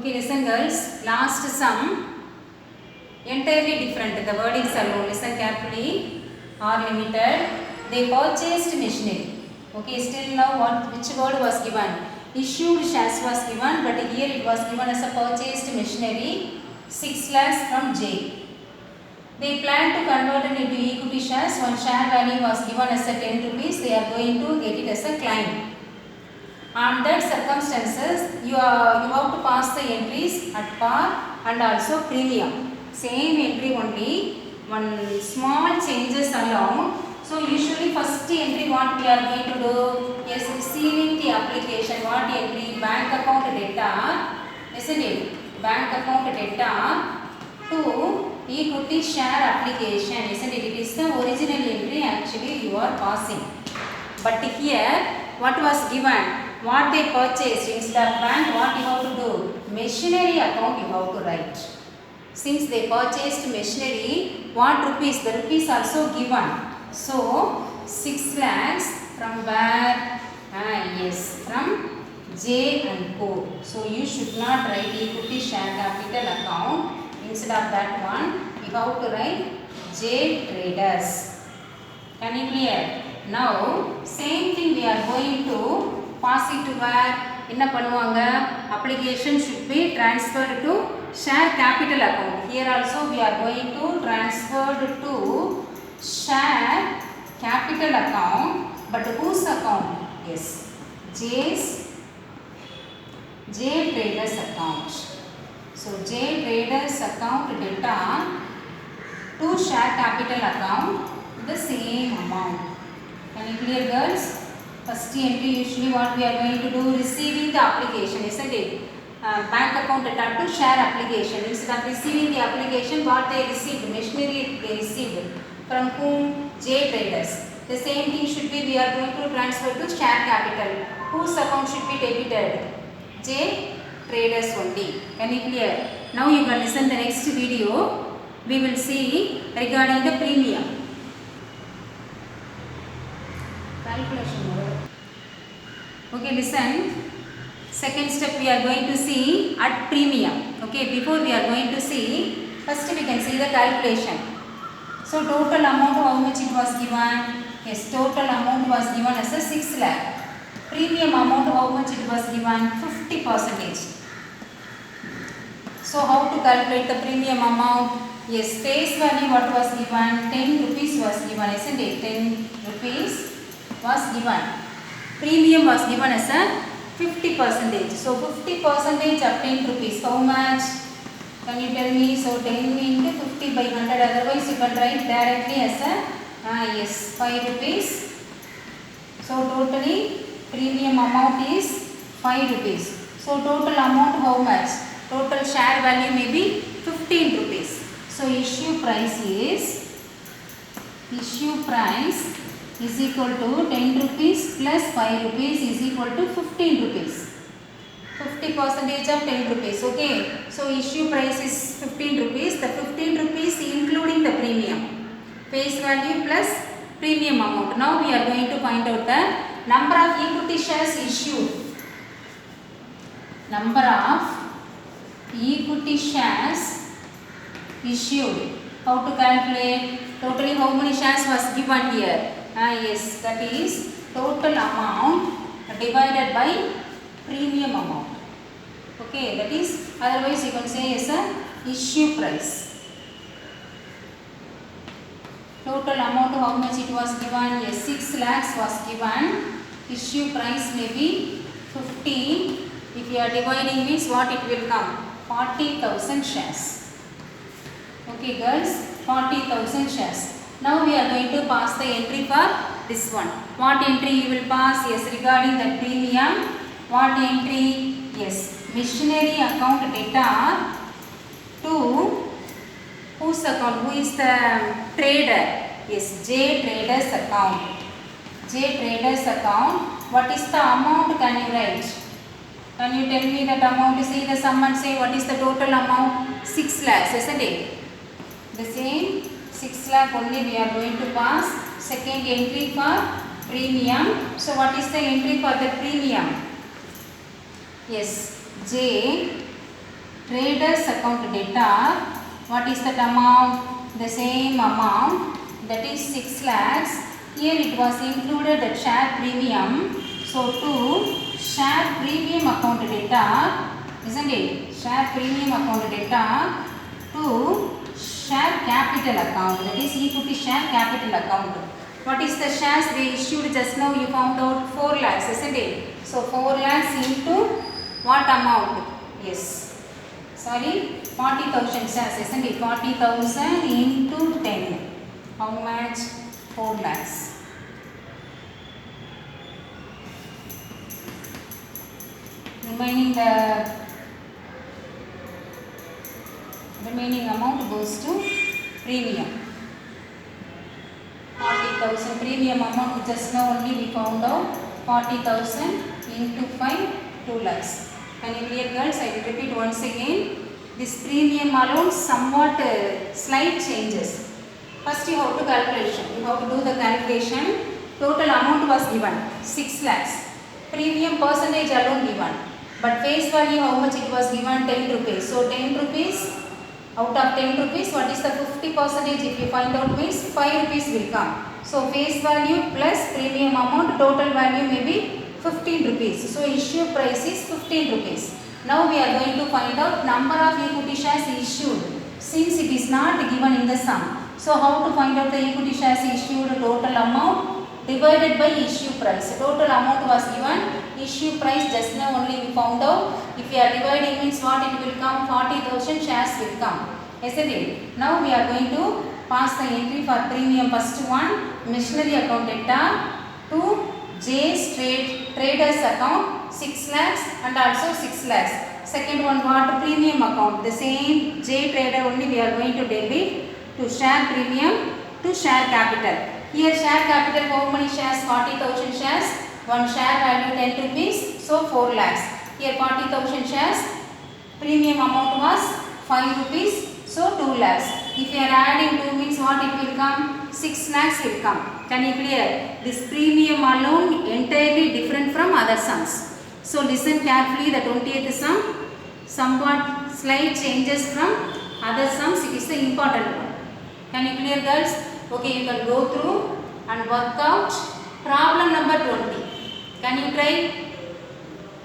Okay, listen girls, last sum entirely different. The wordings are low. Listen carefully. Are limited. They purchased machinery. Okay, still now which word was given? Issued shares was given, but here it was given as a purchased machinery 6 lakhs from J. They plan to convert it into equity shares. One share value was given as a 10 rupees. They are going to get it as a claim. On that circumstances, you have to pass the entries at par and also premium. Same entry only, one small changes along. So usually first entry what we are going to do is receiving the application. What entry? Bank account data, isn't it? Bank account data to equity share application, isn't it? It is the original entry actually you are passing. But here what was given? What they purchased instead of bank, what you have to do? Machinery account you have to write. Since they purchased machinery, what rupees? The rupees also given. So 6 lakhs from where? Yes, from J and Co. So you should not write equity share capital account. Instead of that one, you have to write J Traders. Can you clear? Now same thing we are going to pass it to where? என்ன பண்ணுவாங்க? Application should be transferred to share capital account. Here also we are going to transfer to share capital account, but whose account? Yes, J Traders account. So J Traders account data to share capital account the same amount. Can you clear girls? First entry usually what we are going to do? Receiving the application, isn't it? Bank account data to share application. Instead of receiving the application, what they received? Machinery they received. From whom? J Traders. The same thing should be we are going to transfer to share capital. Whose account should be debited? J Traders only. Can you clear? Now you can listen the next video. We will see regarding the premium. Calculation. Okay, listen. Second step we are going to see at premium. Okay, before we are going to see, first we can see the calculation. So total amount how much it was given? Yes, total amount was given as a 6 lakh. Premium amount how much it was given? 50%. So how to calculate the premium amount? Yes, face value what was given? 10 rupees was given, isn't it? 10 rupees was given. Premium was given as a 50%. So 50% of 10 rupees. How much? Can you tell me? So 10 into 50 by 100. Otherwise you can write directly as a yes, 5 rupees. So totally premium amount is 5 rupees. So total amount how much? Total share value may be 15 rupees. So issue price is equal to 10 rupees plus 5 rupees is equal to 15 rupees. 50% of 10 rupees. Okay. So issue price is 15 rupees. The 15 rupees including the premium. Face value plus premium amount. Now we are going to find out the number of equity shares issued. Number of equity shares issued. How to calculate? Totally how many shares was given here? Yes, that is total amount divided by premium amount. Okay, that is otherwise you can say as a issue price. Total amount how much it was given? Yes, 6 lakhs was given. Issue price may be 15. If you are dividing means what it will come? 40,000 shares. Okay girls, 40,000 shares. Now we are going to pass the entry for this one. What entry you will pass? Yes, regarding the premium. What entry? Yes, machinery account data to whose account? Who is the trader? Yes, J Traders account. J Traders account. What is the amount can you write? Can you tell me that amount? See the sum and say what is the total amount? 6 lakhs, isn't it? The same 6 lakh only we are going to pass. Second entry for premium. So what is the entry for the premium? Yes, J traders account debtor. What is that amount? The same amount, that is 6 lakhs. Here it was included the share premium. So to share premium account debtor, isn't it? Share premium account debtor to share capital account, that is equity share capital account. What is the shares they issued just now? You found out 4 lakhs, isn't it? So 4 lakhs into what amount? Yes. Sorry, 40,000 shares, isn't it? 40,000 into 10. How much? 4 lakhs. Remaining amount goes to premium. 40,000 premium amount just now only we found out. 40,000 into 5, 2 lakhs. Can you clear, girls? I will repeat once again. This premium alone somewhat slight changes. First you have to calculation. You have to do the calculation. Total amount was given 6 lakhs. Premium percentage alone given. But face value how much it was given? 10 rupees. So 10 rupees out of 10 rupees, what is the 50% if you find out means 5 rupees will come. So face value plus premium amount, total value may be 15 rupees. So issue price is 15 rupees. Now we are going to find out number of equity shares issued since it is not given in the sum. So how to find out the equity shares issued? Total amount divided by issue price. Total amount was given, issue price just now only we found out. If you are dividing means what it will come? 40,000 shares will come, isn't it? Now we are going to pass the entry for premium. First one, machinery account debtor to J's traders account 6 lakhs and also 6 lakhs. Second one, what? Premium account. The same J trader only we are going to debit to share premium to share capital. Here share capital how many shares? 40,000 shares. One share value 10 rupees. So 4 lakhs. Here 40,000 shares. Premium amount was 5 rupees. So 2 lakhs. If you are adding 2 means what it will come? 6 lakhs will come. Can you clear? This premium alone entirely different from other sums. So listen carefully, the 20th sum somewhat slight changes from other sums. It is the important one. Can you clear, girls? Okay, you can go through and work out problem number 20. Can you try?